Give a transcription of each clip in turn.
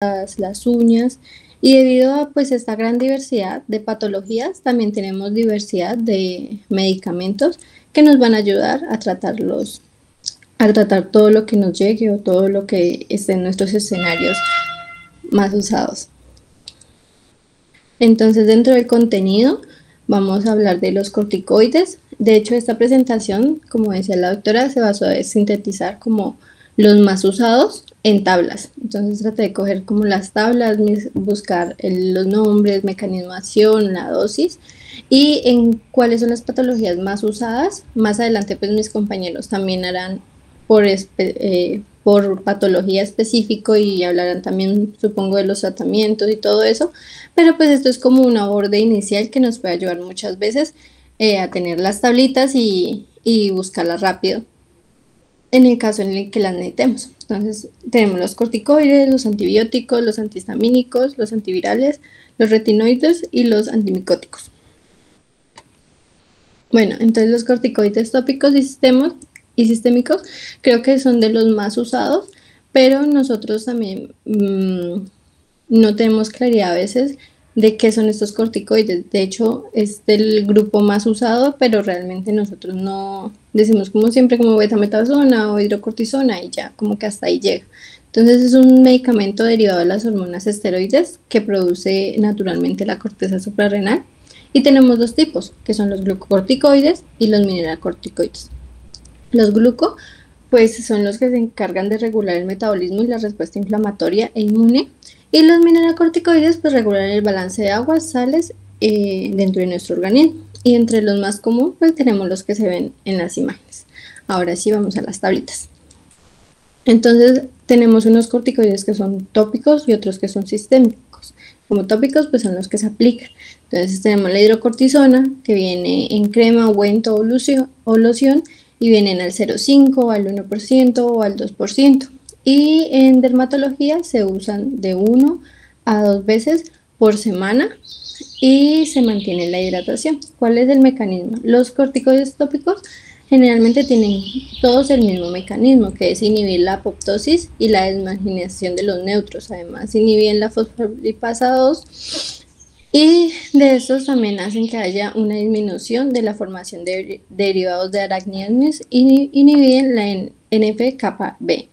las uñas, y debido a pues esta gran diversidad de patologías, también tenemos diversidad de medicamentos que nos van a ayudar a tratar todo lo que nos llegue o todo lo que esté en nuestros escenarios más usados. Entonces, dentro del contenido vamos a hablar de los corticoides. De hecho, esta presentación, como decía la doctora, se basó en sintetizar como los más usados en tablas. Entonces traté de coger como las tablas, buscar los nombres, mecanismo de acción, la dosis y en cuáles son las patologías más usadas. Más adelante pues mis compañeros también harán por patología específico y hablarán también, supongo, de los tratamientos y todo eso, pero pues esto es como una borde inicial que nos puede ayudar muchas veces a tener las tablitas y buscarlas rápido en el caso en el que las necesitemos. Entonces tenemos los corticoides, los antibióticos, los antihistamínicos, los antivirales, los retinoides y los antimicóticos. Bueno, entonces los corticoides tópicos y sistémicos creo que son de los más usados, pero nosotros también no tenemos claridad a veces de qué son estos corticoides. De hecho, es del grupo más usado, pero realmente nosotros no decimos como siempre como betametasona o hidrocortisona y ya como que hasta ahí llega. Entonces es un medicamento derivado de las hormonas esteroides que produce naturalmente la corteza suprarrenal. Y tenemos dos tipos, que son los glucocorticoides y los mineralocorticoides. Los gluco, pues son los que se encargan de regular el metabolismo y la respuesta inflamatoria e inmune. Y los mineralocorticoides, pues regulan el balance de aguas, sales dentro de nuestro organismo. Y entre los más comunes, pues tenemos los que se ven en las imágenes. Ahora sí vamos a las tablitas. Entonces tenemos unos corticoides que son tópicos y otros que son sistémicos. Como tópicos, pues son los que se aplican. Entonces tenemos la hidrocortisona, que viene en crema, ungüento o loción, y vienen al 0,5, al 1% o al 2%. Y en dermatología se usan de 1 a 2 veces por semana y se mantiene la hidratación. ¿Cuál es el mecanismo? Los corticoides tópicos generalmente tienen todos el mismo mecanismo, que es inhibir la apoptosis y la desmarginación de los neutros. Además, inhiben la fosfolipasa 2 y de estos también hacen que haya una disminución de la formación de derivados de arácnidos y inhiben la NF-kappa B.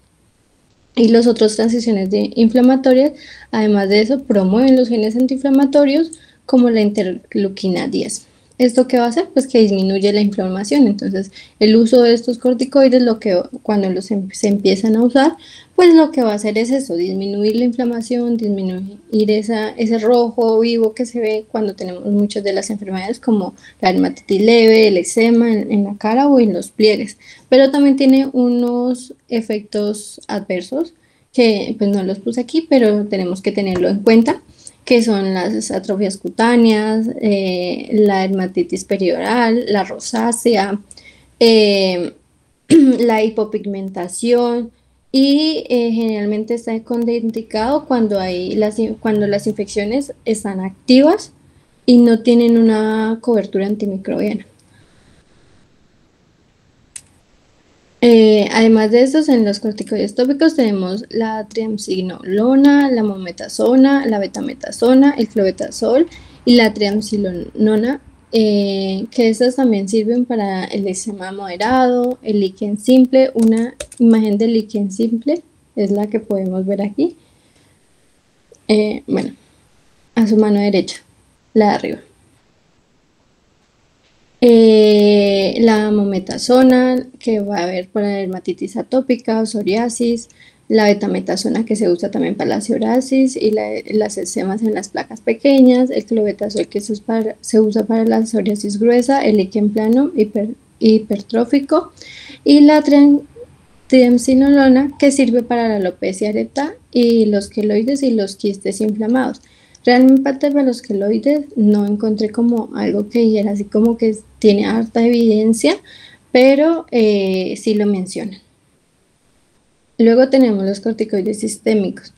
Y las otras transiciones inflamatorias, además de eso, promueven los genes antiinflamatorios como la interleuquina 10. ¿Esto qué va a hacer? Pues que disminuye la inflamación. Entonces, el uso de estos corticoides, cuando se empiezan a usar, pues lo que va a hacer es eso, disminuir la inflamación, disminuir ese rojo vivo que se ve cuando tenemos muchas de las enfermedades como la dermatitis leve, el eczema en la cara o en los pliegues. Pero también tiene unos efectos adversos que pues no los puse aquí, pero tenemos que tenerlo en cuenta, que son las atrofias cutáneas, la dermatitis perioral, la rosácea, la hipopigmentación y generalmente está contraindicado cuando las infecciones están activas y no tienen una cobertura antimicrobiana. Además de estos, en los corticoides tópicos tenemos la triamcinolona, la mometasona, la betametasona, el clobetasol y la triamcinolona, que estas también sirven para el eczema moderado, el líquen simple. Una imagen del líquen simple es la que podemos ver aquí. Bueno, a su mano derecha, la de arriba. La mometasona, que va a haber para dermatitis atópica, psoriasis, la betametasona, que se usa también para la psoriasis y las eczemas en las placas pequeñas, el clobetasol, que se usa para la psoriasis gruesa, el líquen plano hipertrófico, y la triamcinolona, que sirve para la alopecia areata y los queloides y los quistes inflamados. Realmente para los queloides no encontré como algo que dijera así como que tiene harta evidencia, pero sí lo mencionan. Luego tenemos los corticoides sistémicos,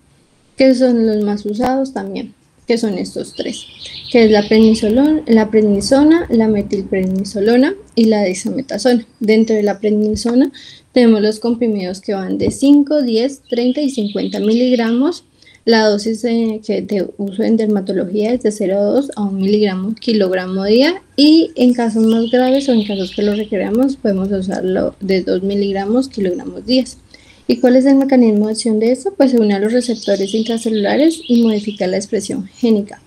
que son los más usados también, que son estos tres, que es la prednisona, la metilprednisolona y la dexametasona. Dentro de la prednisona tenemos los comprimidos que van de 5, 10, 30 y 50 miligramos La dosis de uso en dermatología es de 0,2 a 1 miligramo kilogramo día, y en casos más graves o en casos que lo requeramos podemos usarlo de 2 miligramos kilogramos día. ¿Y cuál es el mecanismo de acción de esto? Pues se une a los receptores intracelulares y modifica la expresión génica.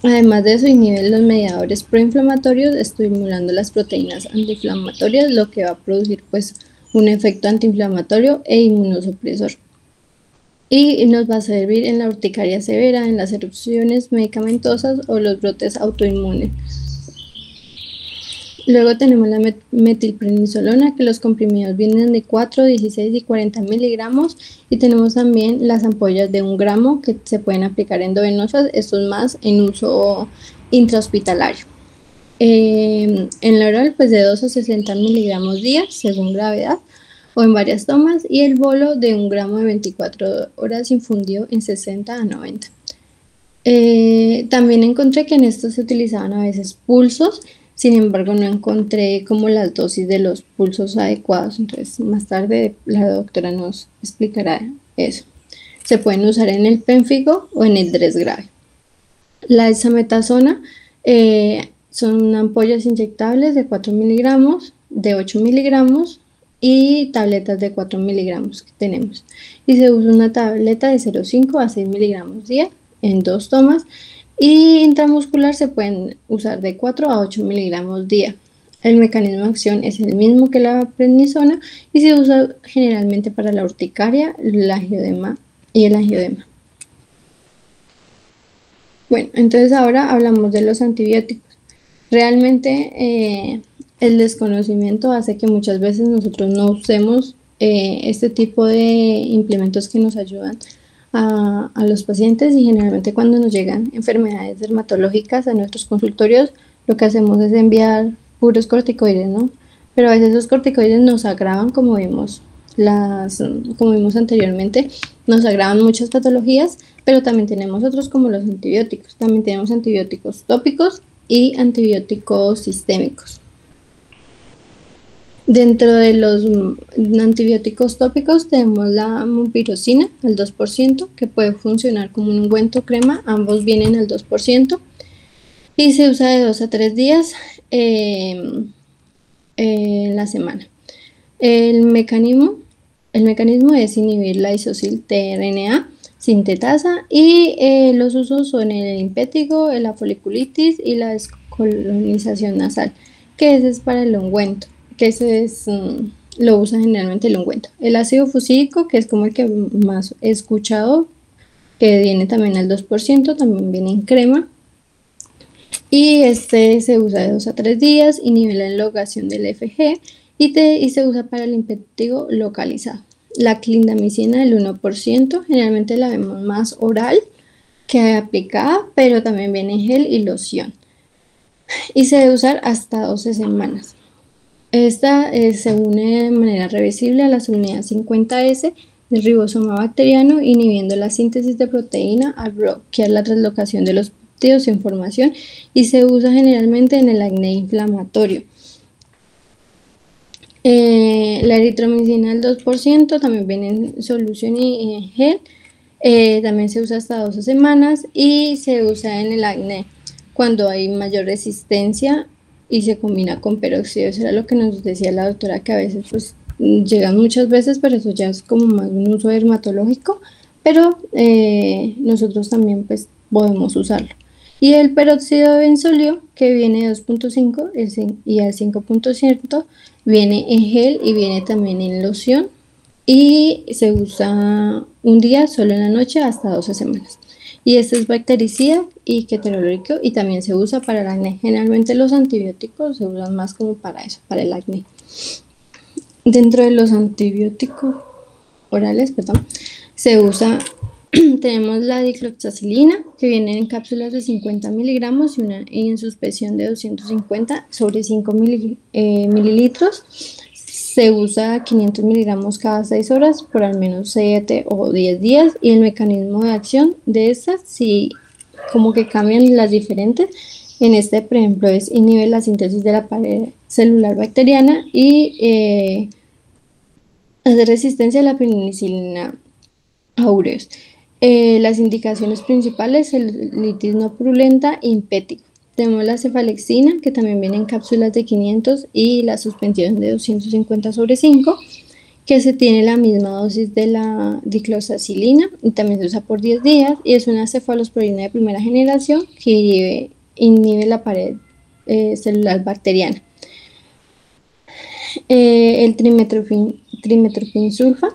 Además de eso, inhibe los mediadores proinflamatorios, estimulando las proteínas antiinflamatorias, lo que va a producir pues un efecto antiinflamatorio e inmunosupresor. Y nos va a servir en la urticaria severa, en las erupciones medicamentosas o los brotes autoinmunes. Luego tenemos la metilprednisolona, que los comprimidos vienen de 4, 16 y 40 miligramos, y tenemos también las ampollas de 1 gramo que se pueden aplicar endovenosas, estos más en uso intrahospitalario. En la oral, pues de 2 a 60 miligramos día, según gravedad, o en varias tomas, y el bolo de 1 gramo de 24 horas infundido en 60 a 90. También encontré que en estos se utilizaban a veces pulsos. Sin embargo, no encontré como las dosis de los pulsos adecuados, entonces más tarde la doctora nos explicará eso. Se pueden usar en el pénfigo o en el DRESS grave. La dexametasona son ampollas inyectables de 4 miligramos, de 8 miligramos y tabletas de 4 miligramos que tenemos. Y se usa una tableta de 0,5 a 6 miligramos día en 2 tomas. Y intramuscular se pueden usar de 4 a 8 miligramos día. El mecanismo de acción es el mismo que la prednisona y se usa generalmente para la urticaria, el angioedema y el angiodema. Bueno, entonces ahora hablamos de los antibióticos. Realmente el desconocimiento hace que muchas veces nosotros no usemos este tipo de implementos que nos ayudan a los pacientes, y generalmente cuando nos llegan enfermedades dermatológicas a nuestros consultorios, lo que hacemos es enviar puros corticoides, ¿no? Pero a veces esos corticoides nos agravan, como vimos anteriormente, nos agravan muchas patologías, pero también tenemos otros como los antibióticos. También tenemos antibióticos tópicos y antibióticos sistémicos. Dentro de los antibióticos tópicos tenemos la mupirocina al 2%, que puede funcionar como un ungüento crema, ambos vienen al 2%, y se usa de 2 a 3 días en la semana. El mecanismo es inhibir la isosil-tRNA sintetasa, y los usos son el limpético, la foliculitis y la descolonización nasal, que ese es para el ungüento, que ese es, lo usa generalmente el ungüento. El ácido fusídico, que es como el que más he escuchado, que viene también al 2%, también viene en crema, y este se usa de 2 a 3 días, inhibe la elongación del FG y se usa para el limpético localizado. La clindamicina del 1%, generalmente la vemos más oral que aplicada, pero también viene en gel y loción, y se debe usar hasta 12 semanas. Esta se une de manera reversible a la subunidad 50S del ribosoma bacteriano, inhibiendo la síntesis de proteína al bloquear la translocación de los péptidos en formación, y se usa generalmente en el acné inflamatorio. La eritromicina al 2% también viene en solución y en gel. También se usa hasta 12 semanas y se usa en el acné cuando hay mayor resistencia y se combina con peróxido. Eso era lo que nos decía la doctora, que a veces pues llegan muchas veces, pero eso ya es como más un uso dermatológico, pero nosotros también pues podemos usarlo. Y el peróxido de benzolio, que viene de 2.5 y al 5% viene en gel y viene también en loción, y se usa un día solo en la noche hasta 12 semanas. Y este es bactericida y ketorológico, y también se usa para el acné. Generalmente los antibióticos se usan más como para eso, para el acné. Dentro de los antibióticos orales, perdón, se usa, tenemos la dicloxacilina, que viene en cápsulas de 50 miligramos y en suspensión de 250 sobre 5 mililitros. Se usa 500 miligramos cada 6 horas por al menos 7 o 10 días, y el mecanismo de acción de estas, sí, como que cambian las diferentes. En este, por ejemplo, es inhibe la síntesis de la pared celular bacteriana y hace resistencia a la penicilina aureus. Las indicaciones principales, celulitis no purulenta, impético. Tenemos la cefalexina, que también viene en cápsulas de 500 y la suspensión de 250/5, que se tiene la misma dosis de la dicloxacilina y también se usa por 10 días y es una cefalosporina de primera generación que inhibe la pared celular bacteriana. El trimetoprim sulfa,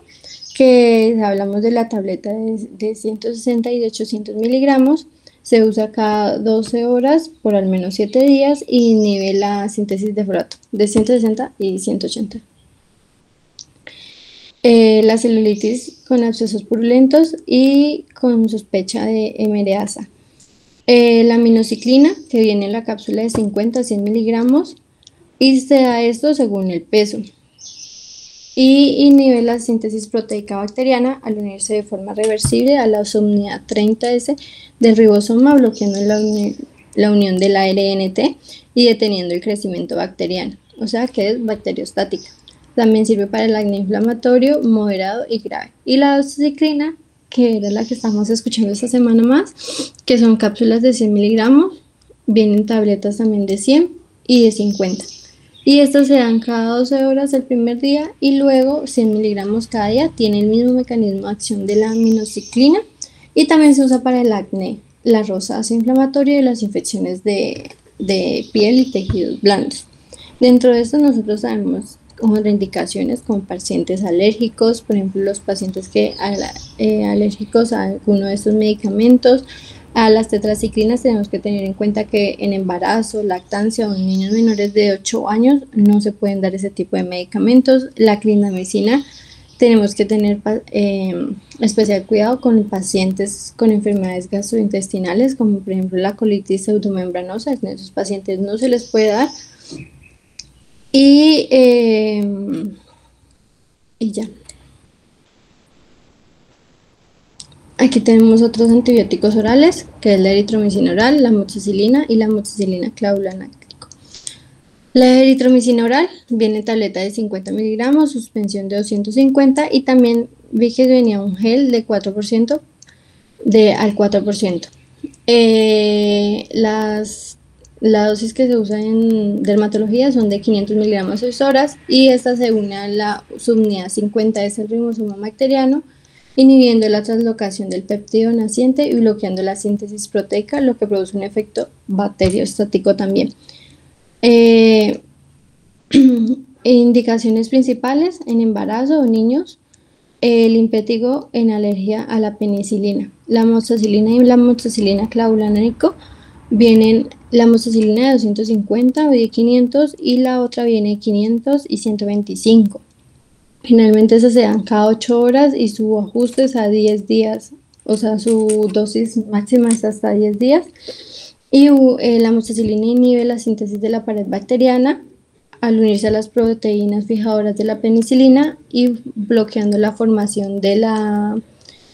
que hablamos de la tableta de 160 y de 800 miligramos, se usa cada 12 horas por al menos 7 días y inhibe la síntesis de folato de 160 y 180. La celulitis con abscesos purulentos y con sospecha de MRSA. La aminociclina, que viene en la cápsula de 50 a 100 miligramos, y se da esto según el peso. Y inhibe la síntesis proteica bacteriana al unirse de forma reversible a la subunidad 30S del ribosoma, bloqueando la unión del ARNT y deteniendo el crecimiento bacteriano, o sea que es bacteriostática. También sirve para el acné inflamatorio moderado y grave. Y la doxiciclina, que era la que estamos escuchando esta semana más, que son cápsulas de 100 miligramos, vienen tabletas también de 100 y de 50. Y estas se dan cada 12 horas el primer día y luego 100 miligramos cada día. Tiene el mismo mecanismo de acción de la aminociclina y también se usa para el acné, la rosácea inflamatoria y las infecciones de piel y tejidos blandos. Dentro de esto nosotros sabemos contraindicaciones con pacientes alérgicos, por ejemplo los pacientes que alérgicos a alguno de estos medicamentos. A las tetraciclinas tenemos que tener en cuenta que en embarazo, lactancia o en niños menores de 8 años no se pueden dar ese tipo de medicamentos. La clindamicina tenemos que tener especial cuidado con pacientes con enfermedades gastrointestinales, como por ejemplo la colitis pseudomembranosa. En esos pacientes no se les puede dar. Y ya. Aquí tenemos otros antibióticos orales, que es la eritromicina oral, la amoxicilina y la amoxicilina clavulanàctrico. La eritromicina oral viene en tableta de 50 miligramos, suspensión de 250 y también vi que venía un gel de 4% al 4%. La dosis que se usa en dermatología son de 500 miligramos 6 horas y esta se une a la subunidad 50 es el ribosoma bacteriano, inhibiendo la translocación del péptido naciente y bloqueando la síntesis proteica, lo que produce un efecto bacteriostático también. Indicaciones principales en embarazo o niños: el impétigo en alergia a la penicilina. La amoxicilina y la amoxicilina clavulanàctrico vienen, la amoxicilina de 250 o de 500 y la otra viene de 500 y 125. Generalmente esas se dan cada 8 horas y su ajuste es a 10 días, o sea, su dosis máxima es hasta 10 días. Y la amoxicilina inhibe la síntesis de la pared bacteriana al unirse a las proteínas fijadoras de la penicilina y bloqueando la formación de la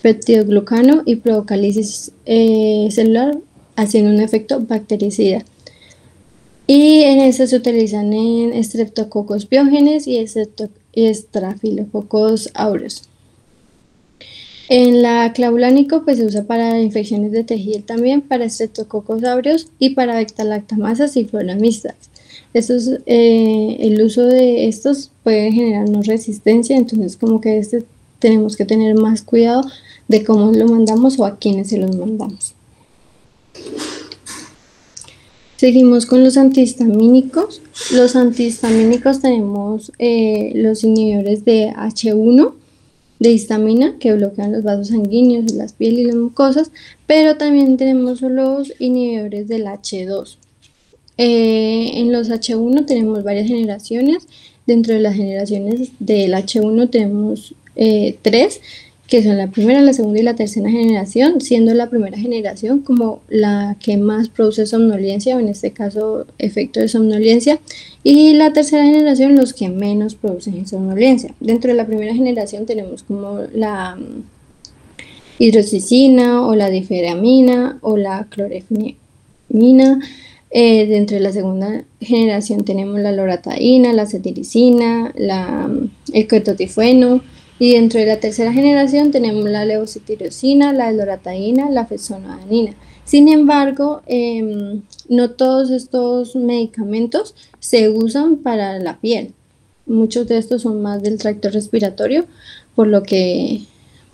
peptidoglucano y provoca lisis celular, haciendo un efecto bactericida. Y en esta se utilizan en estreptococos biógenes y estrafilococos aureus. En la clavulánico pues se usa para infecciones de tejido también, para estreptococos aureus y para beta-lactamasas y flora mixtas. El uso de estos puede generarnos resistencia, entonces como que tenemos que tener más cuidado de cómo lo mandamos o a quiénes se los mandamos. Seguimos con los antihistamínicos. Los antihistamínicos tenemos los inhibidores de H1 de histamina, que bloquean los vasos sanguíneos, las pieles y las mucosas, pero también tenemos los inhibidores del H2. En los H1 tenemos varias generaciones. Dentro de las generaciones del H1 tenemos 3, que son la primera, la segunda y la tercera generación, siendo la primera generación como la que más produce somnolencia, o en este caso efecto de somnolencia, y la tercera generación los que menos producen somnolencia. Dentro de la primera generación tenemos como la hidroxicina o la diferamina o la clorfenimina. Dentro de la segunda generación tenemos la loratadina, la cetiricina, el ketotifueno, Y dentro de la tercera generación tenemos la levocitirosina, la loratadina, la fexofenadina. Sin embargo, no todos estos medicamentos se usan para la piel. Muchos de estos son más del tracto respiratorio, por lo que,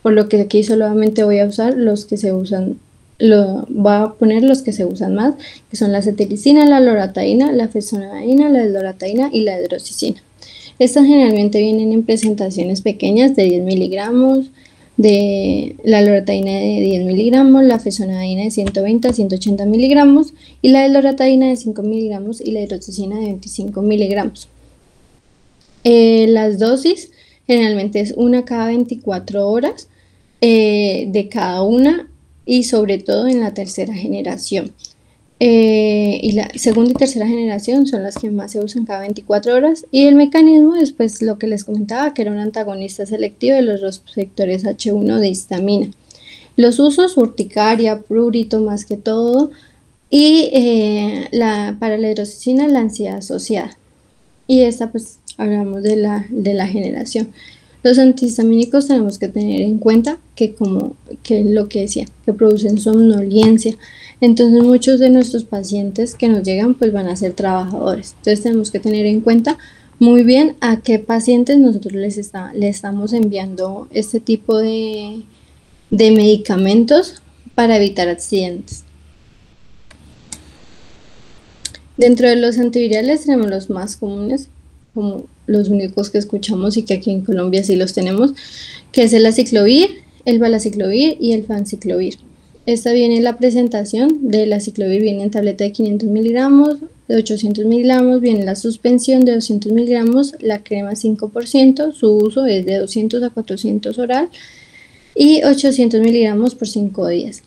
por lo que aquí solamente voy a usar los que se usan, voy a poner los que se usan más, que son la cetiricina, la loratadina, la fexofenadina, la loratadina y la hidroxicina. Estas generalmente vienen en presentaciones pequeñas de 10 miligramos, de la loratadina de 10 miligramos, la fexofenadina de 120 a 180 miligramos y la loratadina de 5 miligramos y la hidroxicina de 25 miligramos. Las dosis generalmente es una cada 24 horas de cada una y sobre todo en la tercera generación. Y la segunda y tercera generación son las que más se usan cada 24 horas y el mecanismo es pues lo que les comentaba, que era un antagonista selectivo de los receptores H1 de histamina. Los usos, urticaria, prurito más que todo, y para la hidroxicina la ansiedad asociada. Y esta pues hablamos de la generación. Los antihistamínicos tenemos que tener en cuenta que lo que decía, que producen somnolencia. Entonces muchos de nuestros pacientes que nos llegan pues van a ser trabajadores. Entonces tenemos que tener en cuenta muy bien a qué pacientes nosotros les estamos enviando este tipo de medicamentos para evitar accidentes. Dentro de los antivirales tenemos los más comunes, como los únicos que escuchamos y que aquí en Colombia sí los tenemos, que es el aciclovir, el valaciclovir y el fanciclovir. Esta viene en la presentación del aciclovir, viene en tableta de 500 miligramos, de 800 miligramos, viene la suspensión de 200 miligramos, la crema 5%, su uso es de 200 a 400 oral y 800 miligramos por 5 días.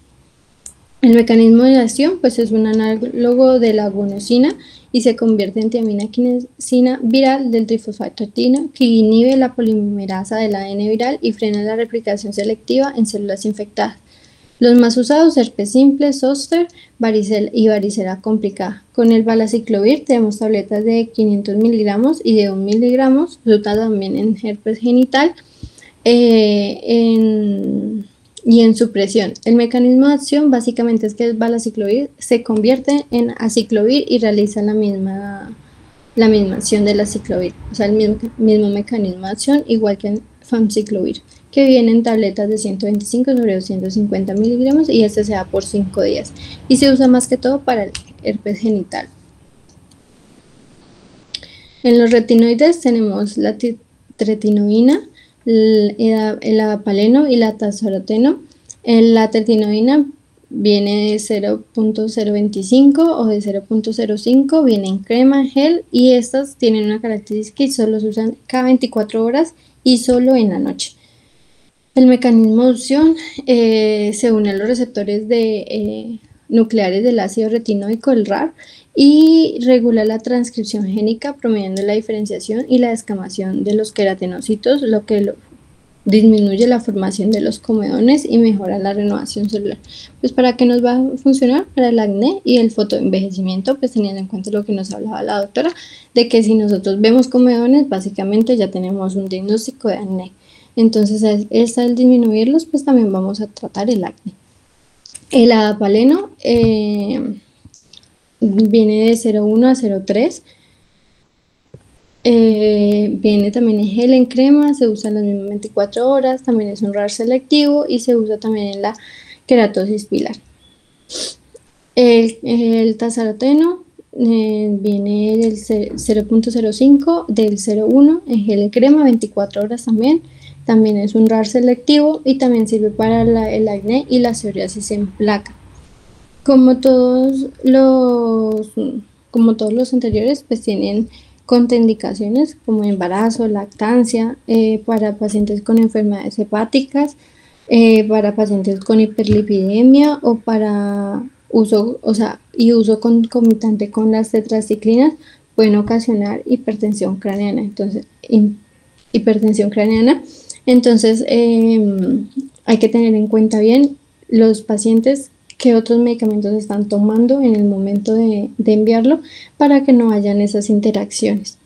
El mecanismo de acción pues es un análogo de la guanosina y se convierte en tiamina quinesina viral del trifosfatina que inhibe la polimerasa del ADN viral y frena la replicación selectiva en células infectadas. Los más usados, herpes simple, zóster, varicela y varicela complicada. Con el valaciclovir tenemos tabletas de 500 miligramos y de 1 miligramos, se usa también en herpes genital y en supresión. El mecanismo de acción básicamente es que el valaciclovir se convierte en aciclovir y realiza la misma acción del aciclovir, o sea, el mismo mecanismo de acción, igual que en famciclovir, que viene en tabletas de 125 sobre 250 miligramos y este se da por 5 días y se usa más que todo para el herpes genital. En los retinoides tenemos la tretinoína, el adapaleno y la tazaroteno. La tretinoína viene de 0.025 o de 0.05, viene en crema, gel y estas tienen una característica y solo se usan cada 24 horas y solo en la noche. El mecanismo de acción se une a los receptores nucleares del ácido retinoico, el RAR, y regula la transcripción génica promoviendo la diferenciación y la descamación de los queratinocitos, lo que disminuye la formación de los comedones y mejora la renovación celular. Pues ¿para qué nos va a funcionar? Para el acné y el fotoenvejecimiento, pues teniendo en cuenta lo que nos hablaba la doctora, de que si nosotros vemos comedones, básicamente ya tenemos un diagnóstico de acné. Entonces, al disminuirlos, pues también vamos a tratar el acné. El adapaleno viene de 0,1 a 0,3. Viene también en gel, en crema, se usa en las mismas 24 horas, también es un RAR selectivo y se usa también en la queratosis pilar. El tazaroteno viene del 0.05, del 0,1 en gel, en crema, 24 horas también. También es un RAR selectivo y también sirve para el acné y la psoriasis en placa. Como todos los anteriores, pues tienen contraindicaciones como embarazo, lactancia, para pacientes con enfermedades hepáticas, para pacientes con hiperlipidemia o para uso concomitante con las tetraciclinas, pueden ocasionar hipertensión craneana. Entonces, hay que tener en cuenta bien los pacientes qué otros medicamentos están tomando en el momento de enviarlo para que no hayan esas interacciones.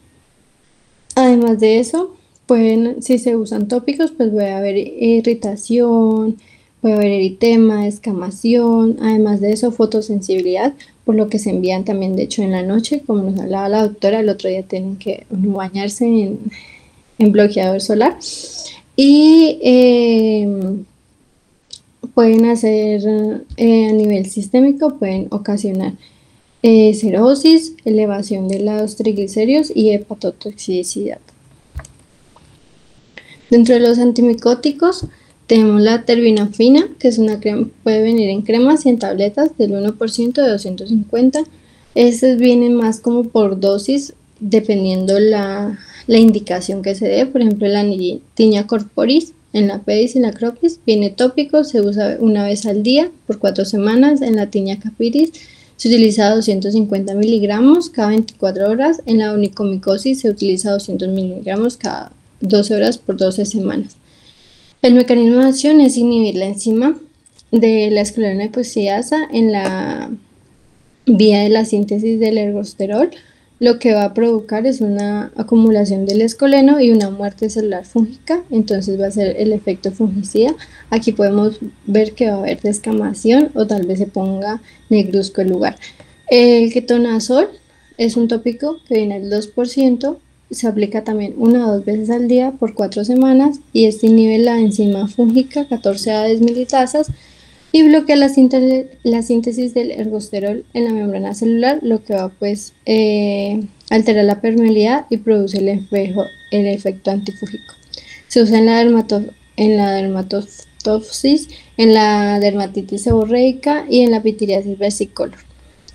Además de eso, Pueden, si se usan tópicos, pues puede haber irritación, puede haber eritema, escamación, además de eso, fotosensibilidad, por lo que se envían también, de hecho, en la noche, como nos hablaba la doctora, el otro día tienen que bañarse en bloqueador solar. Y pueden hacer a nivel sistémico, pueden ocasionar cirrosis, elevación de los triglicéridos y hepatotoxicidad. Dentro de los antimicóticos tenemos la terbinafina, que es una crema, puede venir en cremas y en tabletas del 1% de 250. Estas vienen más como por dosis, dependiendo la indicación que se dé. Por ejemplo, la tiña corporis en la pedis y la acropis viene tópico, se usa una vez al día por 4 semanas. En la tiña capitis se utiliza 250 miligramos cada 24 horas. En la onicomicosis se utiliza 200 miligramos cada 12 horas por 12 semanas. El mecanismo de acción es inhibir la enzima de la esclerona hipoxidasa en la vía de la síntesis del ergosterol. Lo que va a provocar es una acumulación del escoleno y una muerte celular fúngica, entonces va a ser el efecto fungicida. Aquí podemos ver que va a haber descamación o tal vez se ponga negruzco el lugar. El ketonazol es un tópico que viene al 2%, se aplica también 1 o 2 veces al día por 4 semanas y este inhibe la enzima fúngica 14A desmilitasas y bloquea la síntesis del ergosterol en la membrana celular, lo que va pues alterar la permeabilidad y produce el efecto antifúngico. Se usa en la dermatopsis, en la dermatitis seborreica y en la pitiriasis versicolor.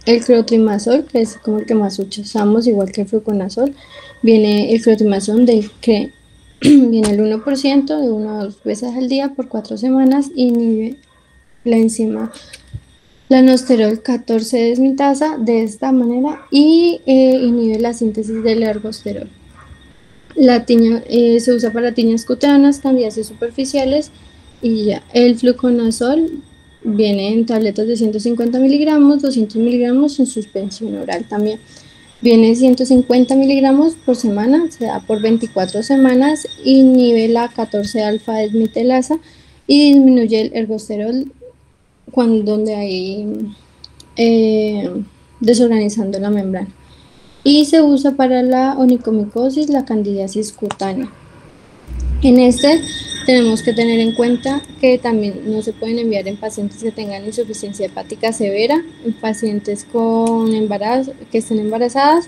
El clotrimazol, que es como el que más usamos, igual que el fluconazol, viene el clotrimazol que viene el 1% de 1 a 2 veces al día por 4 semanas y inhibe la enzima lanosterol 14 desmitasa de esta manera y inhibe la síntesis del ergosterol. La tiña se usa para tiñas cutáneas, candidiasis superficiales y ya. El fluconazol viene en tabletas de 150 miligramos, 200 miligramos en suspensión oral también. Viene 150 miligramos por semana, se da por 24 semanas, inhibe la 14 alfa desmitelasa y disminuye el ergosterol donde hay desorganizando la membrana. Y se usa para la onicomicosis, la candidiasis cutánea. En este tenemos que tener en cuenta que también no se pueden enviar en pacientes que tengan insuficiencia hepática severa, en pacientes con embarazo, que estén embarazadas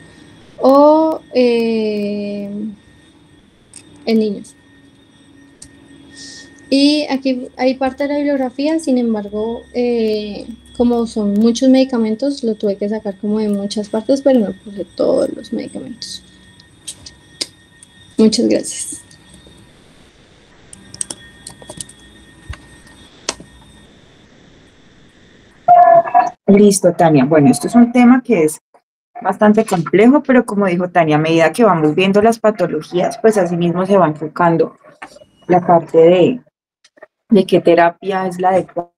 o en niños. Y aquí hay parte de la bibliografía, sin embargo, como son muchos medicamentos, lo tuve que sacar como de muchas partes, pero no puse todos los medicamentos. Muchas gracias. Listo, Tania. Bueno, esto es un tema que es bastante complejo, pero como dijo Tania, a medida que vamos viendo las patologías, pues así mismo se va enfocando la parte de qué terapia es la adecuada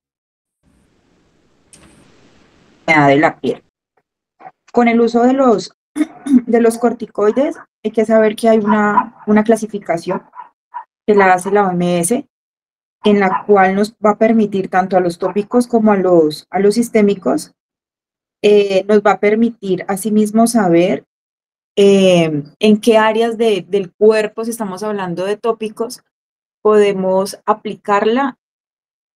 de la piel. Con el uso de los corticoides, hay que saber que hay una clasificación que la hace la OMS, en la cual nos va a permitir tanto a los tópicos como a los sistémicos, nos va a permitir asimismo saber en qué áreas del cuerpo, si estamos hablando de tópicos, podemos aplicarla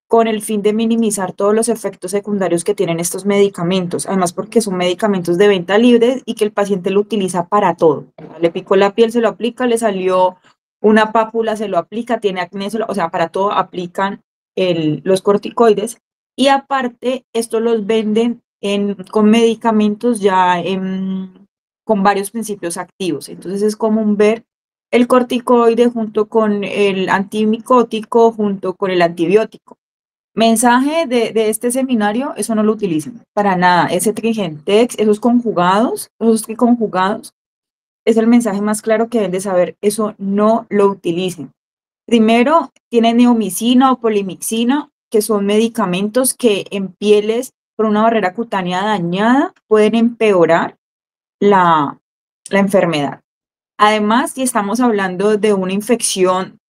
con el fin de minimizar todos los efectos secundarios que tienen estos medicamentos, además porque son medicamentos de venta libre y que el paciente lo utiliza para todo. Le picó la piel, se lo aplica, le salió una pápula, se lo aplica, tiene acné, o sea, para todo aplican los corticoides y aparte esto los venden con medicamentos ya con varios principios activos. Entonces es común ver el corticoide junto con el antimicótico, junto con el antibiótico. Mensaje de este seminario, eso no lo utilicen para nada. Ese Trigentex, esos conjugados, es el mensaje más claro que deben de saber. Eso no lo utilicen. Primero, tiene neomicina o polimixina, que son medicamentos que en pieles por una barrera cutánea dañada pueden empeorar la enfermedad. Además, si estamos hablando de una infección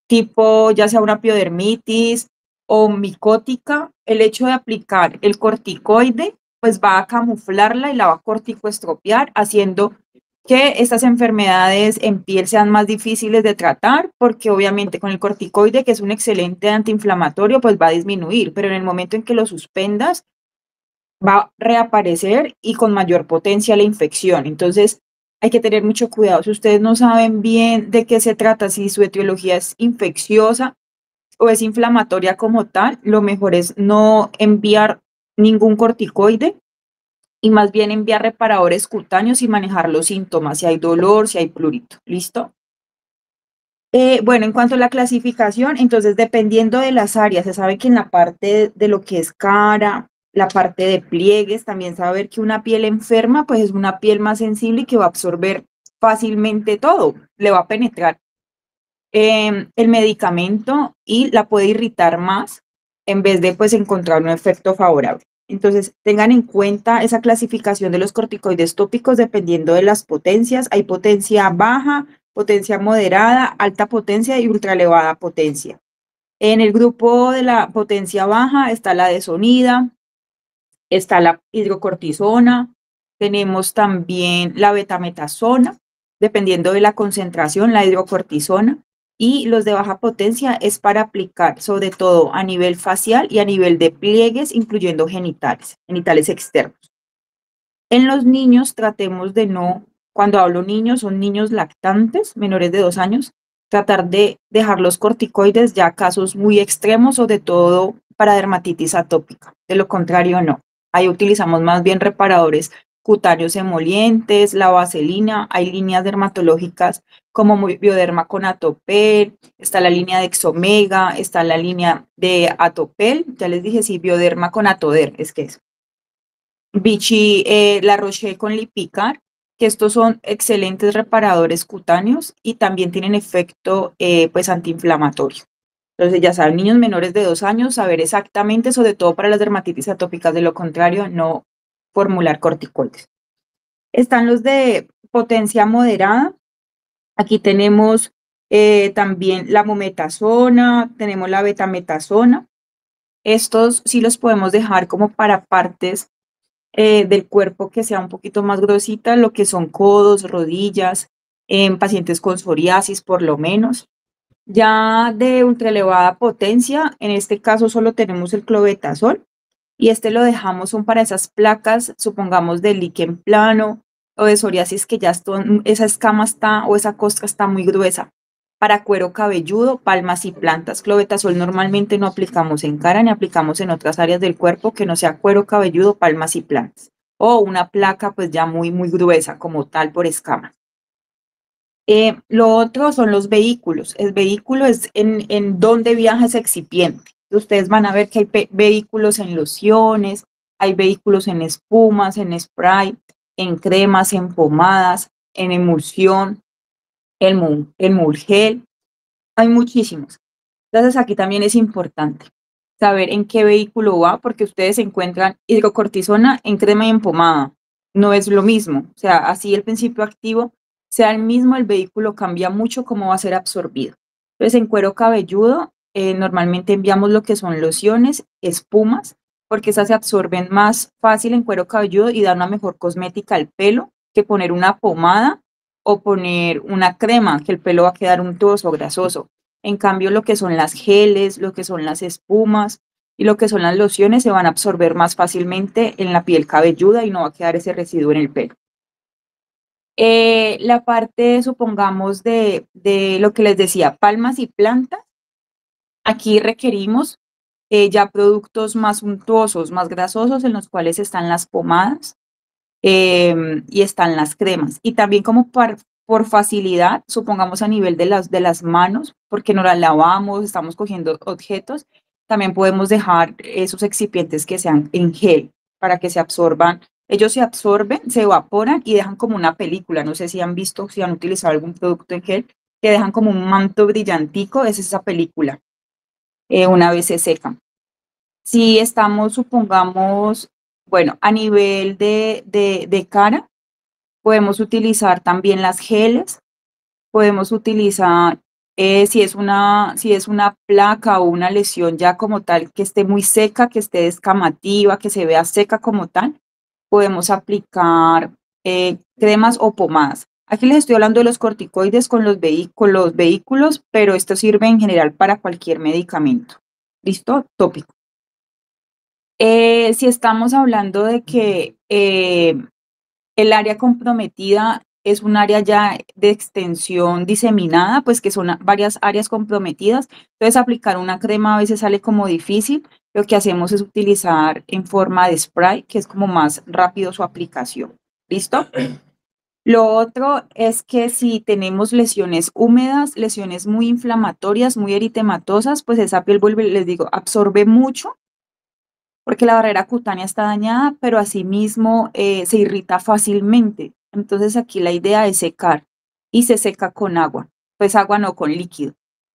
tipo ya sea una piodermitis o micótica, el hecho de aplicar el corticoide pues va a camuflarla y la va a corticoestropiar, haciendo que estas enfermedades en piel sean más difíciles de tratar, porque obviamente con el corticoide, que es un excelente antiinflamatorio, pues va a disminuir, pero en el momento en que lo suspendas, va a reaparecer y con mayor potencia la infección. Entonces, hay que tener mucho cuidado. Si ustedes no saben bien de qué se trata, si su etiología es infecciosa o es inflamatoria como tal, lo mejor es no enviar ningún corticoide y más bien enviar reparadores cutáneos y manejar los síntomas, si hay dolor, si hay prurito. ¿Listo? Bueno, en cuanto a la clasificación, entonces dependiendo de las áreas, se sabe que en la parte de lo que es cara, la parte de pliegues, también saber que una piel enferma, pues es una piel más sensible y que va a absorber fácilmente todo, le va a penetrar el medicamento y la puede irritar más en vez de pues encontrar un efecto favorable. Entonces, tengan en cuenta esa clasificación de los corticoides tópicos dependiendo de las potencias. Hay potencia baja, potencia moderada, alta potencia y ultra elevada potencia. En el grupo de la potencia baja está la desonida, está la hidrocortisona, tenemos también la betametasona, dependiendo de la concentración, la hidrocortisona, y los de baja potencia es para aplicar sobre todo a nivel facial y a nivel de pliegues, incluyendo genitales, genitales externos. En los niños tratemos de no, cuando hablo niños, son niños lactantes, menores de 2 años, tratar de dejar los corticoides ya casos muy extremos, sobre todo para dermatitis atópica. De lo contrario, no. Ahí utilizamos más bien reparadores cutáneos emolientes, la vaselina, hay líneas dermatológicas como Bioderma con Atopel, está la línea de Exomega, está la línea de Atopel, ya les dije, sí, Bioderma con Atoder, es que es. Vichy, La Roche con Lipicar, que estos son excelentes reparadores cutáneos y también tienen efecto pues antiinflamatorio. Entonces ya saben, niños menores de 2 años, saber exactamente, sobre todo para las dermatitis atópicas, de lo contrario, no formular corticoides. Están los de potencia moderada. Aquí tenemos también la mometasona, tenemos la betametasona. Estos sí los podemos dejar como para partes del cuerpo que sea un poquito más grosita, lo que son codos, rodillas, en pacientes con psoriasis por lo menos. Ya de ultra elevada potencia, en este caso solo tenemos el clobetasol y este lo dejamos son para esas placas, supongamos de líquen plano o de psoriasis que ya esa escama está o esa costra está muy gruesa. Para cuero cabelludo, palmas y plantas. Clobetasol normalmente no aplicamos en cara ni aplicamos en otras áreas del cuerpo que no sea cuero cabelludo, palmas y plantas. O una placa pues ya muy gruesa como tal por escama. Lo otro son los vehículos. El vehículo es en donde viaja ese excipiente. Ustedes van a ver que hay vehículos en lociones, hay vehículos en espumas, en spray, en cremas, en pomadas, en emulsión, en mulgel. Hay muchísimos. Entonces aquí también es importante saber en qué vehículo va, porque ustedes encuentran hidrocortisona en crema y en pomada. No es lo mismo. O sea, así el principio activo sea el mismo, el vehículo cambia mucho cómo va a ser absorbido. Entonces, en cuero cabelludo, normalmente enviamos lo que son lociones, espumas, porque esas se absorben más fácil en cuero cabelludo y dan una mejor cosmética al pelo que poner una pomada o poner una crema, que el pelo va a quedar untuoso, grasoso. En cambio, lo que son las geles, lo que son las espumas y lo que son las lociones se van a absorber más fácilmente en la piel cabelluda y no va a quedar ese residuo en el pelo. La parte, supongamos, de lo que les decía, palmas y plantas, aquí requerimos ya productos más untuosos, más grasosos, en los cuales están las pomadas y están las cremas. Y también como por facilidad, supongamos a nivel de las manos, porque no las lavamos, estamos cogiendo objetos, también podemos dejar esos excipientes que sean en gel para que se absorban. Ellos se absorben, se evaporan y dejan como una película. No sé si han visto, si han utilizado algún producto en gel, que dejan como un manto brillantico, es esa película, una vez se secan. Si estamos, supongamos, bueno, a nivel de cara, Podemos utilizar también las geles, podemos utilizar, si es una placa o una lesión ya como tal, que esté muy seca, que esté descamativa, que se vea seca como tal, podemos aplicar cremas o pomadas. Aquí les estoy hablando de los corticoides con con los vehículos, pero esto sirve en general para cualquier medicamento. ¿Listo? Tópico. Si estamos hablando de que el área comprometida es un área ya de extensión diseminada, pues que son varias áreas comprometidas. Entonces, aplicar una crema a veces sale como difícil. Lo que hacemos es utilizar en forma de spray, que es como más rápido su aplicación. ¿Listo? Lo otro es que si tenemos lesiones húmedas, lesiones muy inflamatorias, muy eritematosas, pues esa piel vuelve, les digo, absorbe mucho porque la barrera cutánea está dañada, pero asimismo se irrita fácilmente. Entonces aquí la idea es secar y se seca con agua, pues agua no con líquido.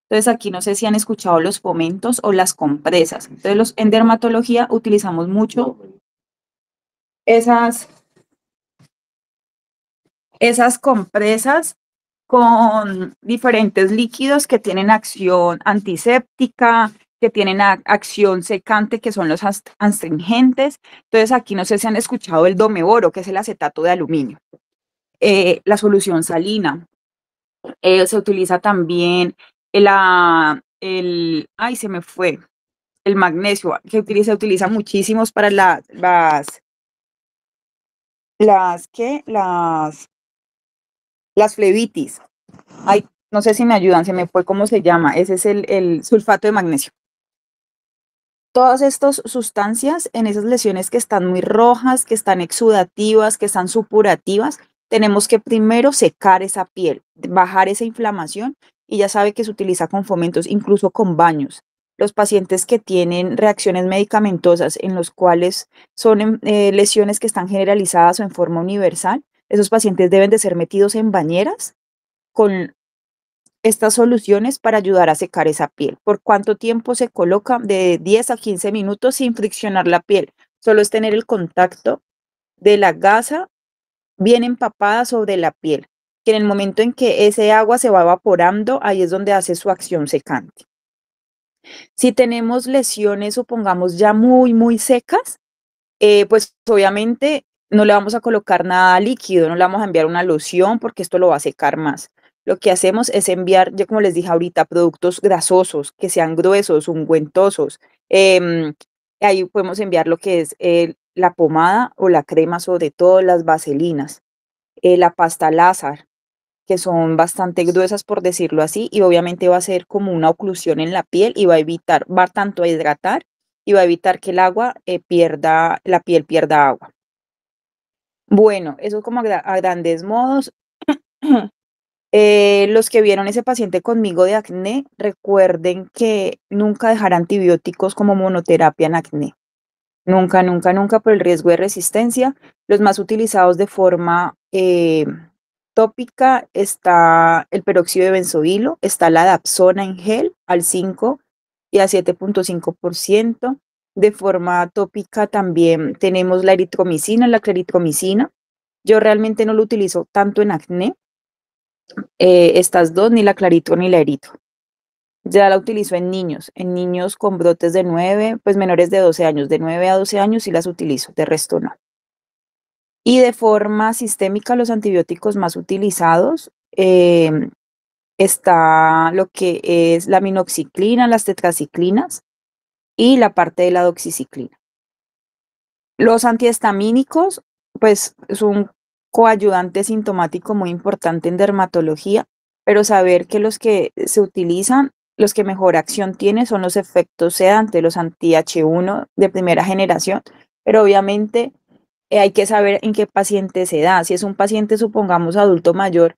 Entonces aquí no sé si han escuchado los fomentos o las compresas. Entonces en dermatología utilizamos mucho esas, esas compresas con diferentes líquidos que tienen acción antiséptica, que tienen acción secante, que son los astringentes. Entonces, aquí no sé si han escuchado el domeboro, que es el acetato de aluminio. La solución salina. Se utiliza también ay, se me fue, el magnesio, que se utiliza muchísimos para ¿qué? Las flebitis. Ay, no sé si me ayudan, se me fue cómo se llama. Ese es el sulfato de magnesio. Todas estas sustancias en esas lesiones que están muy rojas, que están exudativas, que están supurativas, tenemos que primero secar esa piel, bajar esa inflamación y ya sabe que se utiliza con fomentos, incluso con baños. Los pacientes que tienen reacciones medicamentosas en los cuales son lesiones que están generalizadas o en forma universal, esos pacientes deben de ser metidos en bañeras con estas soluciones para ayudar a secar esa piel. ¿Por cuánto tiempo se coloca? De 10 a 15 minutos sin friccionar la piel. Solo es tener el contacto de la gasa bien empapada sobre la piel, que en el momento en que ese agua se va evaporando, ahí es donde hace su acción secante. Si tenemos lesiones, supongamos ya muy secas, pues obviamente no le vamos a colocar nada líquido, no le vamos a enviar una loción porque esto lo va a secar más. Lo que hacemos es enviar, ya como les dije ahorita, productos grasosos, que sean gruesos, ungüentosos. Ahí podemos enviar lo que es la pomada o la crema, sobre todo las vaselinas, la pasta Lázar, que son bastante gruesas por decirlo así, y obviamente va a ser como una oclusión en la piel y va a evitar, va tanto a hidratar y va a evitar que el agua la piel pierda agua. Bueno, eso como a grandes modos. Los que vieron ese paciente conmigo de acné, recuerden que nunca dejar antibióticos como monoterapia en acné. Nunca, nunca, nunca por el riesgo de resistencia. Los más utilizados de forma tópica está el peróxido de benzoilo, está la Dapsona en gel al 5 y a 7,5%. De forma tópica también tenemos la eritromicina, la claritromicina. Yo realmente no lo utilizo tanto en acné, estas dos, ni la clarito ni la eritro. Ya la utilizo en niños con brotes de 9, pues menores de 12 años, de 9 a 12 años sí las utilizo, de resto no. Y de forma sistémica, los antibióticos más utilizados está lo que es la minoxiclina, las tetraciclinas y la parte de la doxiciclina. Los antihistamínicos, pues es un coayudante sintomático muy importante en dermatología, pero saber que los que se utilizan, los que mejor acción tienen son los efectos sedantes, los anti-H1 de primera generación, pero obviamente hay que saber en qué paciente se da. Si es un paciente, supongamos, adulto mayor,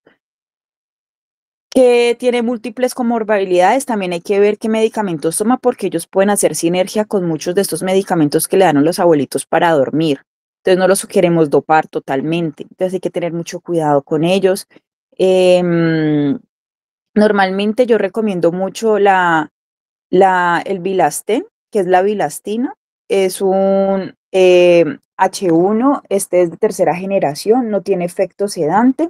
que tiene múltiples comorbilidades, también hay que ver qué medicamentos toma porque ellos pueden hacer sinergia con muchos de estos medicamentos que le dan a los abuelitos para dormir. Entonces no los queremos dopar totalmente. Entonces hay que tener mucho cuidado con ellos. Normalmente yo recomiendo mucho el Bilastén, que es la bilastina. Es un H1, este es de tercera generación, no tiene efecto sedante.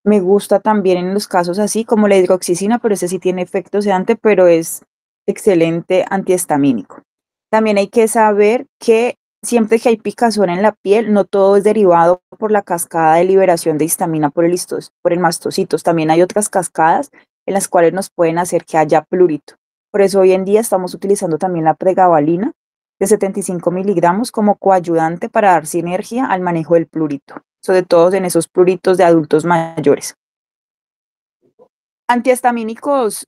Me gusta también en los casos así como la hidroxicina, pero ese sí tiene efecto sedante, pero es excelente antihistamínico. También hay que saber que siempre que hay picazón en la piel, no todo es derivado por la cascada de liberación de histamina por el mastocitos. También hay otras cascadas en las cuales nos pueden hacer que haya plurito. Por eso hoy en día estamos utilizando también la pregabalina de 75 miligramos como coayudante para dar sinergia al manejo del plurito, sobre todo en esos pluritos de adultos mayores. Antihistamínicos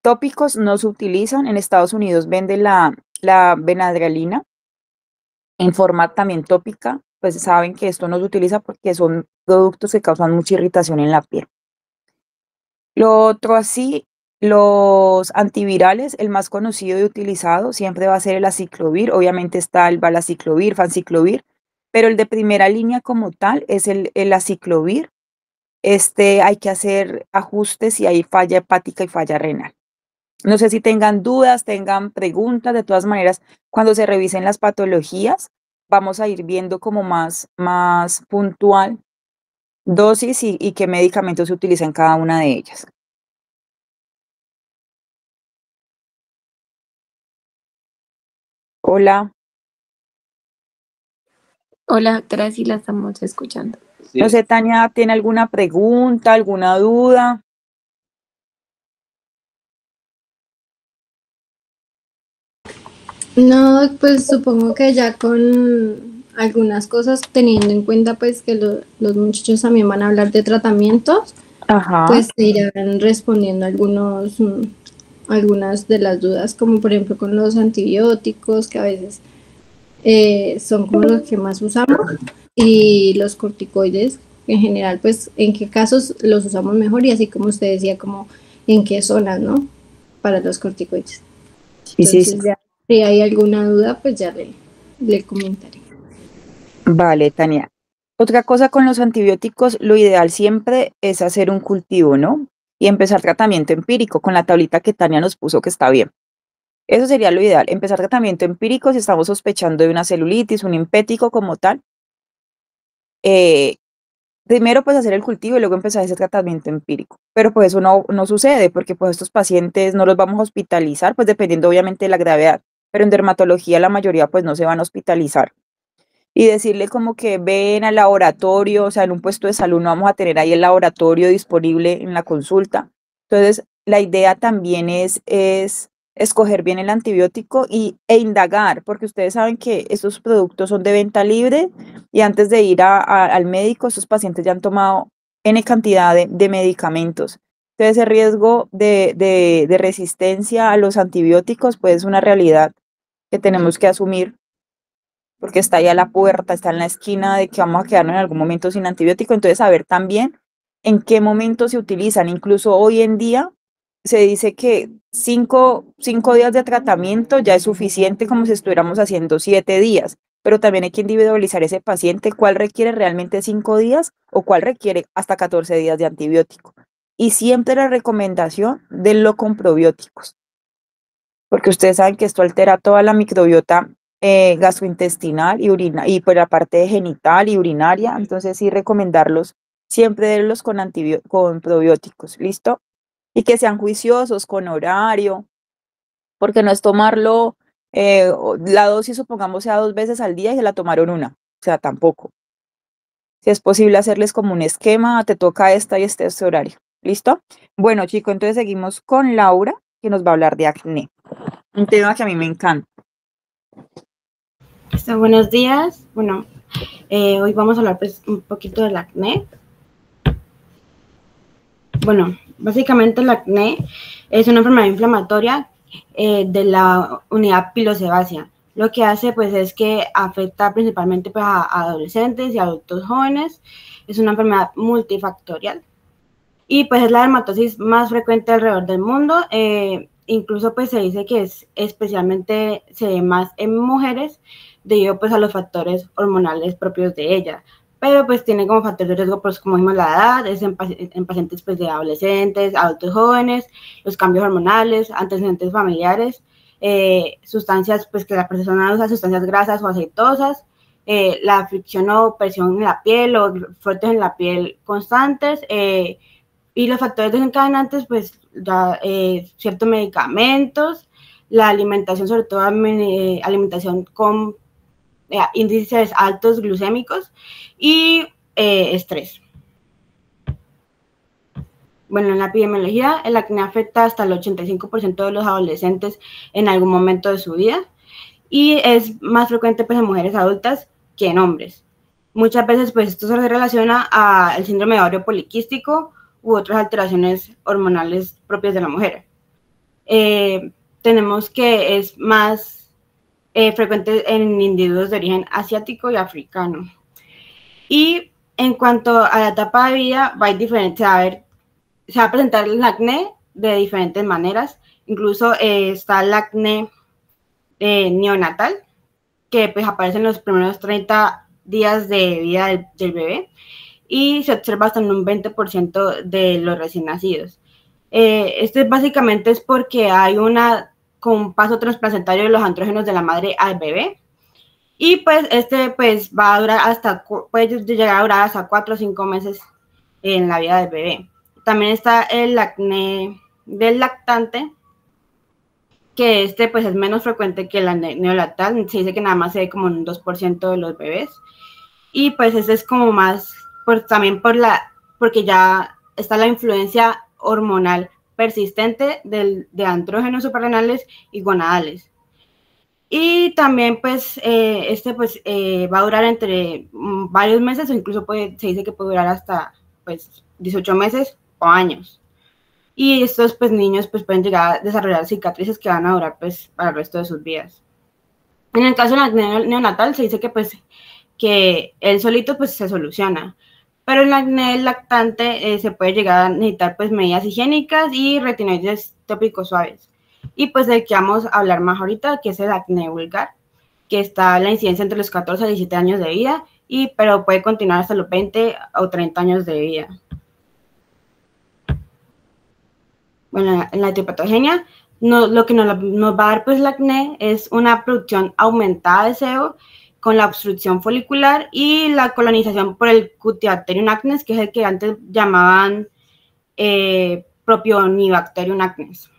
tópicos no se utilizan. En Estados Unidos venden la Benadrylina en forma también tópica, pues saben que esto no se utiliza porque son productos que causan mucha irritación en la piel. Lo otro así, los antivirales, el más conocido y utilizado siempre va a ser el aciclovir. Obviamente está el valaciclovir, fanciclovir, pero el de primera línea como tal es el aciclovir. Hay que hacer ajustes si hay falla hepática y falla renal. No sé si tengan dudas, tengan preguntas, de todas maneras, cuando se revisen las patologías, vamos a ir viendo como más puntual dosis y qué medicamentos se utilizan en cada una de ellas. Hola, Hola, doctora, sí la estamos escuchando. no sé, Tania, ¿tiene alguna pregunta, alguna duda? No, pues supongo que ya con algunas cosas, teniendo en cuenta pues que los muchachos también van a hablar de tratamientos, Ajá. pues se irán respondiendo algunas de las dudas, como por ejemplo con los antibióticos, que a veces son como los que más usamos, y los corticoides en general, pues en qué casos los usamos mejor y así como usted decía, como en qué zonas, ¿no? Para los corticoides. Sí, sí, sí. Entonces ya, si hay alguna duda, pues ya le comentaré. Vale, Tania. Otra cosa con los antibióticos, lo ideal siempre es hacer un cultivo, ¿no? Y empezar tratamiento empírico con la tablita que Tania nos puso que está bien. Eso sería lo ideal, empezar tratamiento empírico si estamos sospechando de una celulitis, un impético como tal. Primero pues hacer el cultivo y luego empezar ese tratamiento empírico. Pero pues eso no sucede porque pues estos pacientes no los vamos a hospitalizar, pues dependiendo obviamente de la gravedad. Pero en dermatología la mayoría pues no se van a hospitalizar. Y decirle como que ven al laboratorio, o sea, en un puesto de salud no vamos a tener ahí el laboratorio disponible en la consulta. Entonces, la idea también es escoger bien el antibiótico e indagar, porque ustedes saben que estos productos son de venta libre y antes de ir al médico, estos pacientes ya han tomado N cantidad de medicamentos. Entonces, ese riesgo de resistencia a los antibióticos, pues es una realidad que tenemos que asumir porque está ahí a la puerta, está en la esquina de que vamos a quedarnos en algún momento sin antibiótico. Entonces, saber también en qué momento se utilizan. Incluso hoy en día se dice que cinco días de tratamiento ya es suficiente como si estuviéramos haciendo 7 días, pero también hay que individualizar ese paciente, cuál requiere realmente 5 días o cuál requiere hasta 14 días de antibiótico. Y siempre la recomendación de lo con probióticos, porque ustedes saben que esto altera toda la microbiota gastrointestinal y por la parte genital y urinaria, entonces sí recomendarlos siempre darlos con probióticos, ¿listo? Y que sean juiciosos, con horario, porque no es tomarlo, la dosis supongamos sea 2 veces al día y se la tomaron una, o sea, tampoco. Si es posible hacerles como un esquema, te toca esta y este horario, ¿listo? Bueno, chicos, entonces seguimos con Laura, que nos va a hablar de acné, un tema que a mí me encanta. Buenos días. Bueno, hoy vamos a hablar pues un poquito del acné. Bueno, básicamente el acné es una enfermedad inflamatoria de la unidad pilosebácea. Lo que hace pues es que afecta principalmente pues, a adolescentes y adultos jóvenes. Es una enfermedad multifactorial y pues es la dermatosis más frecuente alrededor del mundo. Incluso pues se dice que especialmente se ve más en mujeres debido pues a los factores hormonales propios de ella, pero pues tiene como factor de riesgo pues como dijimos la edad, es en pacientes pues de adolescentes, adultos jóvenes, los cambios hormonales, antecedentes familiares, sustancias, pues que la persona usa sustancias grasas o aceitosas, la fricción o presión en la piel o fuertes en la piel constantes, y los factores desencadenantes, pues ya, ciertos medicamentos, la alimentación, sobre todo alimentación con índices altos glucémicos y estrés. Bueno, en la epidemiología, el acné afecta hasta el 85% de los adolescentes en algún momento de su vida y es más frecuente pues, en mujeres adultas que en hombres. Muchas veces pues, esto se relaciona al síndrome de ovario poliquístico u otras alteraciones hormonales propias de la mujer. Tenemos que es más frecuente en individuos de origen asiático y africano. Y en cuanto a la etapa de vida, va a ir diferente, se va a presentar el acné de diferentes maneras. Incluso está el acné neonatal, que pues aparece en los primeros 30 días de vida del bebé y se observa hasta en un 20% de los recién nacidos. Esto básicamente es porque hay con un paso transplacentario de los andrógenos de la madre al bebé. Y pues pues va a durar puede llegar a durar hasta 4 o 5 meses en la vida del bebé. También está el acné del lactante, que pues es menos frecuente que el acné neonatal. Se dice que nada más se ve como un 2% de los bebés. Y pues es como más, también porque ya está la influencia hormonal persistente de andrógenos suprarrenales y gonadales. Y también pues pues va a durar entre varios meses o incluso se dice que puede durar hasta pues 18 meses o años. Y estos pues niños pues pueden llegar a desarrollar cicatrices que van a durar pues para el resto de sus vidas. En el caso del acné neonatal se dice que él solito pues se soluciona, pero el acné lactante se puede llegar a necesitar pues medidas higiénicas y retinoides tópicos suaves. Y pues del que vamos a hablar más ahorita, que es el acné vulgar, que está la incidencia entre los 14 a 17 años de vida, pero puede continuar hasta los 20 o 30 años de vida. Bueno, en la etiopatogenia, lo que nos va a dar pues el acné es una producción aumentada de sebo con la obstrucción folicular y la colonización por el Cutibacterium acnes, que es el que antes llamaban Propionibacterium acnes.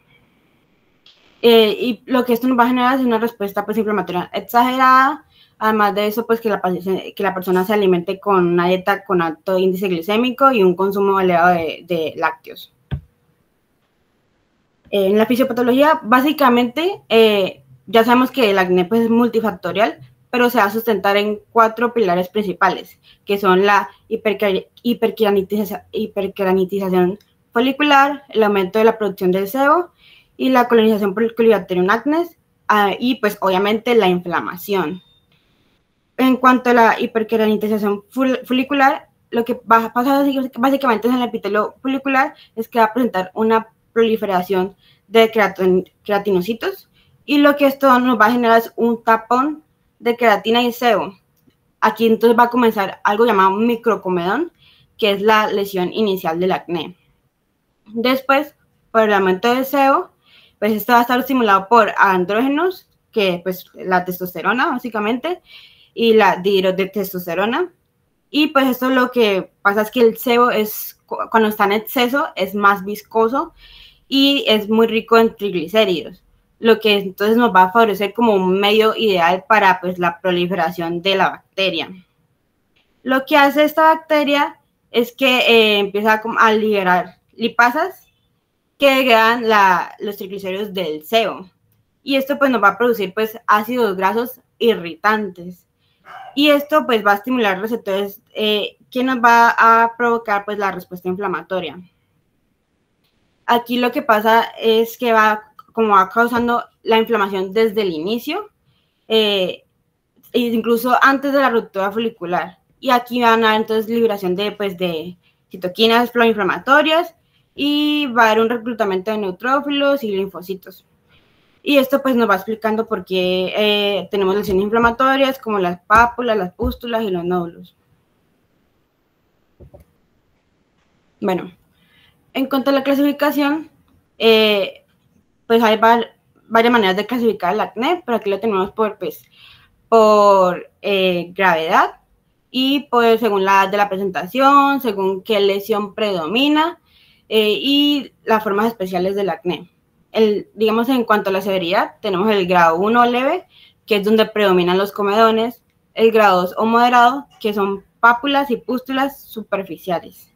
Y lo que esto nos va a generar es una respuesta pues, inflamatoria exagerada. Además de eso, pues que la persona se alimente con una dieta con alto índice glicémico y un consumo elevado de lácteos. En la fisiopatología, básicamente, ya sabemos que el acné pues, es multifactorial, pero se va a sustentar en 4 pilares principales, que son la hiperkeratinización folicular, el aumento de la producción del sebo y la colonización por el Cutibacterium acnes, y pues obviamente la inflamación. En cuanto a la hiperkeratinización folicular, lo que va a pasar básicamente en el epitelio folicular es que va a presentar una proliferación de queratinocitos, y lo que esto nos va a generar es un tapón de queratina y sebo. Aquí entonces va a comenzar algo llamado microcomedón, que es la lesión inicial del acné. Después, por el aumento del sebo, pues esto va a estar estimulado por andrógenos, que pues la testosterona básicamente, y la dihidrotestosterona. Y pues esto lo que pasa es que el sebo cuando está en exceso es más viscoso y es muy rico en triglicéridos, lo que entonces nos va a favorecer como un medio ideal para pues, la proliferación de la bacteria. Lo que hace esta bacteria es que empieza a liberar lipasas que degradan los triglicéridos del sebo. Y esto pues nos va a producir pues ácidos grasos irritantes. Y esto pues va a estimular receptores que nos va a provocar pues la respuesta inflamatoria. Aquí lo que pasa es que va causando la inflamación desde el inicio, incluso antes de la ruptura folicular. Y aquí van a haber entonces liberación de citoquinas proinflamatorias y va a haber un reclutamiento de neutrófilos y linfocitos. Y esto pues nos va explicando por qué tenemos lesiones inflamatorias como las pápulas, las pústulas y los nódulos. Bueno, en cuanto a la clasificación, pues hay varias maneras de clasificar el acné, pero aquí lo tenemos por gravedad y pues según la edad de la presentación, según qué lesión predomina y las formas especiales del acné. Digamos, en cuanto a la severidad, tenemos el grado 1 leve, que es donde predominan los comedones, el grado 2 o moderado, que son pápulas y pústulas superficiales,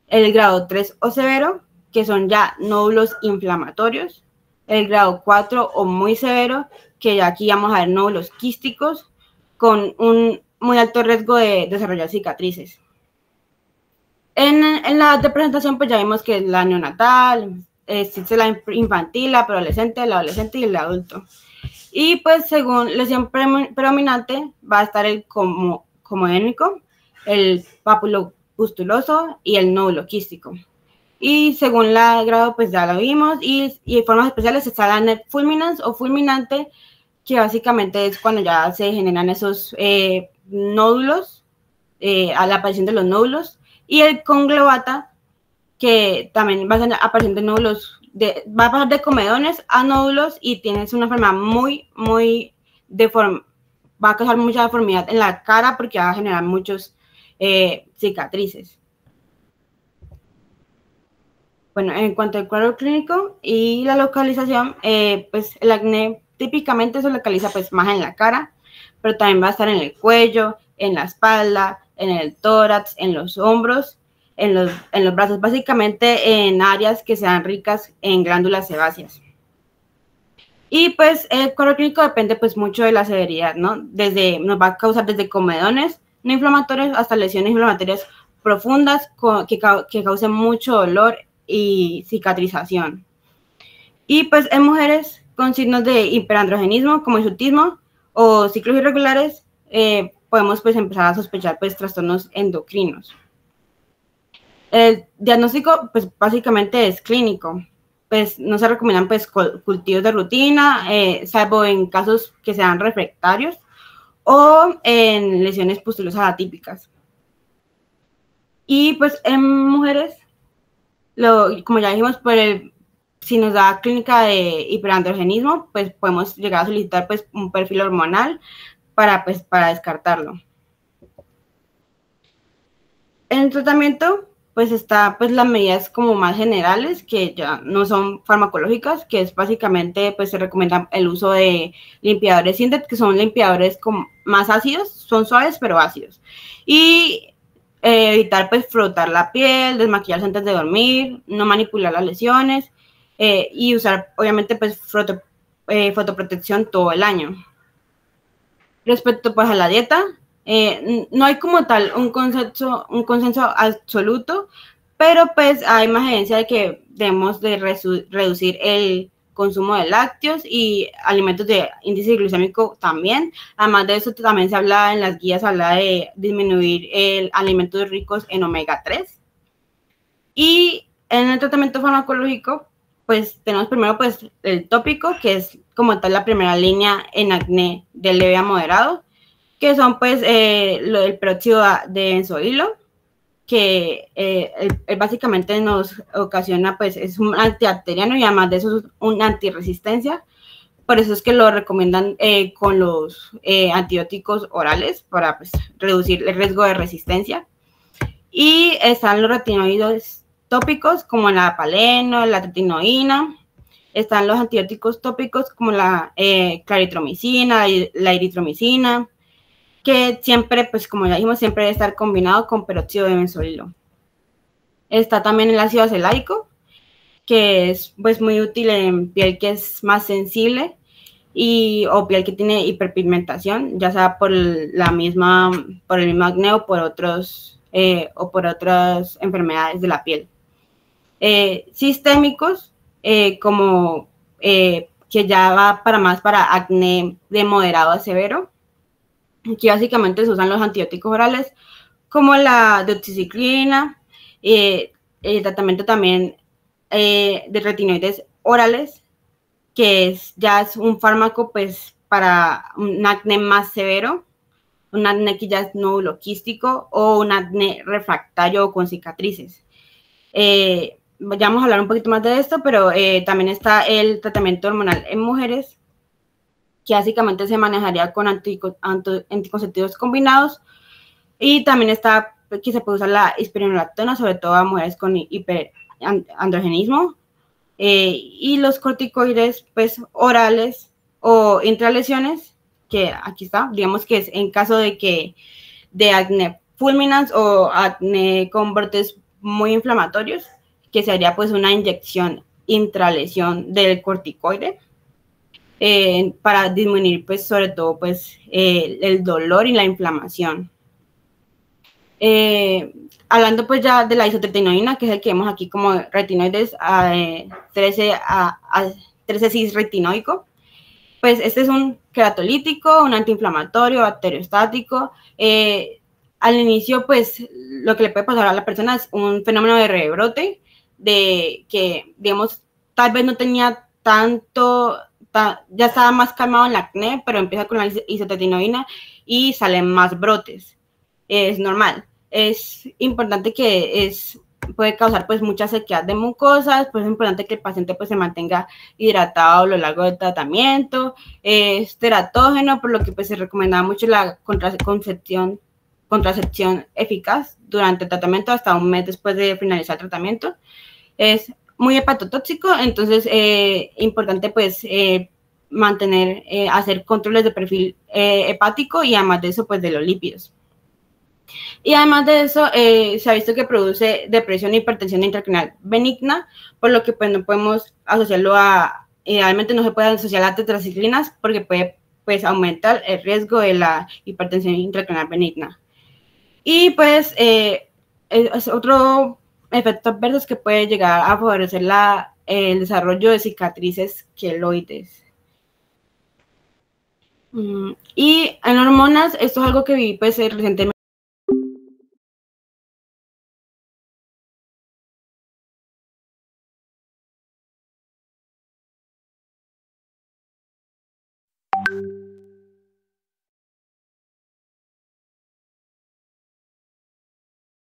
el grado 3 o severo, que son ya nódulos inflamatorios, el grado 4 o muy severo, que ya aquí vamos a ver nódulos quísticos con un muy alto riesgo de desarrollar cicatrices. En la de presentación, pues ya vimos que es la neonatal, existe la infantil, la preadolescente, el adolescente y el adulto. Y pues según lesión predominante va a estar el comedénico, el papulopustuloso y el nódulo quístico. Y según el grado, pues ya lo vimos. Y en formas especiales está la NET fulminans o fulminante, que básicamente es cuando ya se generan esos nódulos, a la aparición de los nódulos. Y el conglobata, que también va a aparecer nódulos, va a pasar de comedones a nódulos y tienes una enfermedad muy deforme, va a causar mucha deformidad en la cara porque va a generar muchos cicatrices. Bueno, en cuanto al cuadro clínico y la localización, pues el acné típicamente se localiza pues más en la cara, pero también va a estar en el cuello, en la espalda, en el tórax, en los hombros, en los brazos, básicamente en áreas que sean ricas en glándulas sebáceas. Y pues el cuadro clínico depende pues mucho de la severidad, ¿no? Nos va a causar desde comedones no inflamatorios hasta lesiones inflamatorias profundas que causen mucho dolor y cicatrización. Y pues en mujeres con signos de hiperandrogenismo como hirsutismo o ciclos irregulares podemos pues empezar a sospechar pues trastornos endocrinos. El diagnóstico pues básicamente es clínico, pues no se recomiendan pues cultivos de rutina, salvo en casos que sean refractarios o en lesiones pustulosas atípicas. Y pues en mujeres, como ya dijimos, si nos da clínica de hiperandrogenismo, pues podemos llegar a solicitar pues un perfil hormonal para descartarlo. En el tratamiento, pues está pues las medidas como más generales, que ya no son farmacológicas, que es básicamente pues se recomienda el uso de limpiadores Sindet, que son limpiadores más ácidos, son suaves pero ácidos. Y evitar pues frotar la piel, desmaquillarse antes de dormir, no manipular las lesiones y usar obviamente pues fotoprotección todo el año. Respecto pues a la dieta, no hay como tal un consenso absoluto, pero pues hay más evidencia de que debemos de reducir el consumo de lácteos y alimentos de índice glucémico también. Además de eso, también se habla en las guías, habla de disminuir alimentos ricos en omega 3. Y en el tratamiento farmacológico, pues tenemos primero pues el tópico, que es como tal la primera línea en acné de leve a moderado, que son pues el peróxido de benzoilo, que básicamente nos ocasiona, pues es un antibacteriano y además de eso es una antirresistencia. Por eso es que lo recomiendan con los antibióticos orales para pues, reducir el riesgo de resistencia. Y están los retinoides tópicos como la apaleno, la tretinoína. Están los antibióticos tópicos como la claritromicina, la eritromicina, que siempre, pues como ya dijimos, siempre debe estar combinado con peróxido de benzoilo. Está también el ácido acelaico, que es pues muy útil en piel que es más sensible o piel que tiene hiperpigmentación, ya sea por el mismo acné o por otras enfermedades de la piel. Sistémicos, que ya va para acné de moderado a severo, que básicamente se usan los antibióticos orales, como la doxiciclina, el tratamiento también de retinoides orales, que ya es un fármaco pues para un acné más severo, un acné que ya es nódulo quístico o un acné refractario o con cicatrices. ya vamos a hablar un poquito más de esto, pero también está el tratamiento hormonal en mujeres, que básicamente se manejaría con anticonceptivos combinados, y también está que se puede usar la espironolactona, sobre todo a mujeres con hiperandrogenismo, y los corticoides pues orales o intralesiones, que aquí está, digamos que es en caso de acné fulminans o acné con brotes muy inflamatorios, que se haría pues una inyección intralesión del corticoide, para disminuir pues sobre todo pues el dolor y la inflamación. Hablando pues ya de la isotretinoína, que es el que vemos aquí como retinoides 13-cis-retinoico, pues este es un queratolítico, un antiinflamatorio, bacteriostático. Al inicio pues lo que le puede pasar a la persona es un fenómeno de rebrote, de que digamos tal vez no tenía tanto, ya estaba más calmado en el acné, pero empieza con la isotretinoína y salen más brotes. Es normal. Es importante que puede causar pues mucha sequedad de mucosas, pues es importante que el paciente pues se mantenga hidratado a lo largo del tratamiento. Es teratógeno, por lo que pues se recomendaba mucho la contracepción eficaz durante el tratamiento hasta un mes después de finalizar el tratamiento. Es muy hepatotóxico, entonces importante pues hacer controles de perfil hepático, y además de eso pues de los lípidos. Y además de eso, se ha visto que produce depresión e hipertensión intracraneal benigna, por lo que pues no podemos asociarlo idealmente no se puede asociar a tetraciclinas, porque puede pues aumentar el riesgo de la hipertensión intracraneal benigna. Y pues es otro efecto adverso que puede llegar a favorecer el desarrollo de cicatrices queloides. Y en hormonas, esto es algo que vi pues recientemente